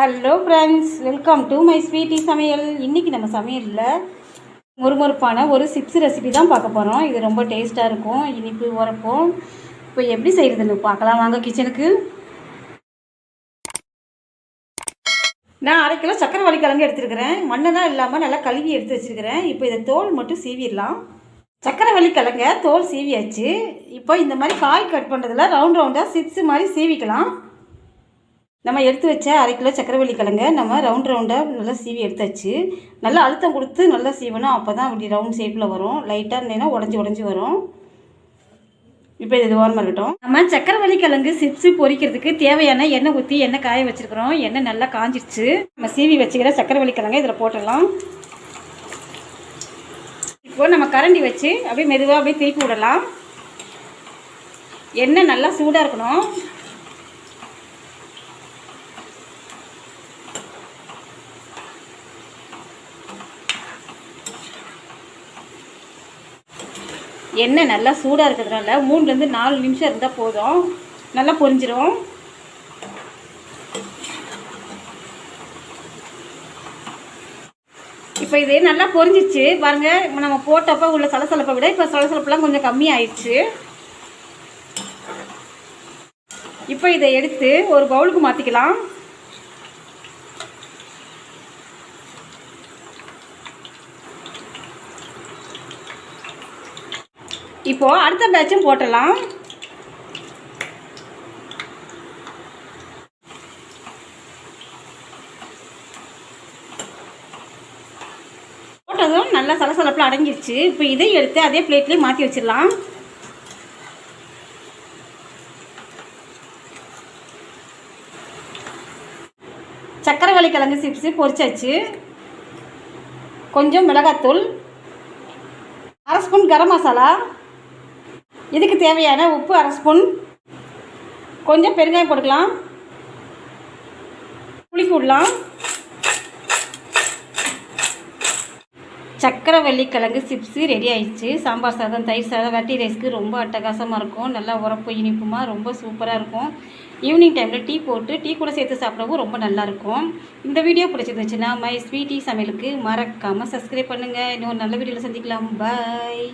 Hello friends, welcome to my sweety சமையல். இன்றைக்கி நம்ம சமையலில் முறுமுறுப்பான ஒரு சிப்ஸ் ரெசிபி தான் பார்க்க போகிறோம். இது ரொம்ப டேஸ்ட்டாக இருக்கும், இனிப்பு உரப்போம். இப்போ எப்படி செய்கிறதுன்னு பார்க்கலாம் வாங்க கிச்சனுக்கு. நான் 1/2 கிலோ சக்கரை கிழங்கு எடுத்துருக்கிறேன். மண்ணெல்லாம் இல்லாமல் நல்லா கழுவி எடுத்து வச்சுருக்கிறேன். இப்போ இதை தோல் மட்டும் சீவிடலாம். சக்கரை கிழங்க தோல் சீவியாச்சு. இப்போ இந்த மாதிரி காய் கட் பண்ணுறதுல ரவுண்டாக சிப்ஸ் மாதிரி சீவிக்கலாம். நம்ம எடுத்து வச்ச 1/2 கிலோ சக்கரை கிழங்க நம்ம ரவுண்டாக நல்லா சீவி எடுத்தாச்சு. நல்லா அழுத்தம் கொடுத்து நல்லா சீவணும், அப்போ தான் அப்படி ரவுண்ட் ஷேப்பில் வரும். லைட்டாக இருந்தேன்னா உடஞ்சி வரும். இப்போ இது ஓரமாக இருக்கட்டும். நம்ம சக்கரை கிழங்கு சிப்ஸு பொரிக்கிறதுக்கு தேவையான எண்ணெய் ஊற்றி எண்ணெய் காய வச்சுருக்கிறோம். எண்ணெய் நல்லா காஞ்சிடுச்சு. நம்ம சீவி வச்சுக்கிற சக்கரை கிழங்க இதில் போட்டுடலாம். இப்போ நம்ம கரண்டி வச்சு அப்படியே மெதுவாக அப்படியே திருப்பி விடலாம். எண்ணெய் நல்லா சூடாக இருக்கணும். எண்ணெய் நல்லா சூடாக இருக்கிறதுனால 3லேருந்து 4 நிமிஷம் இருந்தால் போதும், நல்லா பொரிஞ்சிடும். இப்போ இது நல்லா பொரிஞ்சிச்சு பாருங்கள். நம்ம போட்டப்போ உள்ள சலசலப்பை விட இப்போ சலசலப்பெல்லாம் கொஞ்சம் கம்மியாயிடுச்சு. இப்போ இதை எடுத்து ஒரு பவுலுக்கு மாற்றிக்கலாம். இப்போது அடுத்த பேட்சும் போட்டலாம். போட்டதும் நல்லா சலசலப்பில் அடங்கிடுச்சு. இப்போ இதை எடுத்து அதே பிளேட்லேயே மாற்றி வச்சிடலாம். சக்கரை கிழங்கு சிப்ஸு பொரிச்சாச்சு. கொஞ்சம் மிளகாத்தூள், 1/2 ஸ்பூன் கரம் மசாலா, இதுக்கு தேவையான உப்பு 1/2 ஸ்பூன், கொஞ்சம் பெருங்காயம் போட்டுக்கலாம், புளிக்கு விடலாம். சக்கரை கிழங்கு சிப்ஸு ரெடி ஆயிடுச்சு. சாம்பார் சாதம், தயிர் சாதம், வெரைட்டி ரைஸ்க்கு ரொம்ப அட்டகாசமாக இருக்கும். நல்லா உரப்பு இனிப்புமாக ரொம்ப சூப்பராக இருக்கும். ஈவினிங் டைமில் டீ போட்டு டீ கூட சேர்த்து சாப்பிடவும் ரொம்ப நல்லாயிருக்கும். இந்த வீடியோ பிடிச்சிருந்துச்சுன்னா மை ஸ்வீட்டி சமையலுக்கு மறக்காமல் சப்ஸ்கிரைப் பண்ணுங்கள். இன்னொரு நல்ல வீடியோவில் சந்திக்கலாம். பாய்.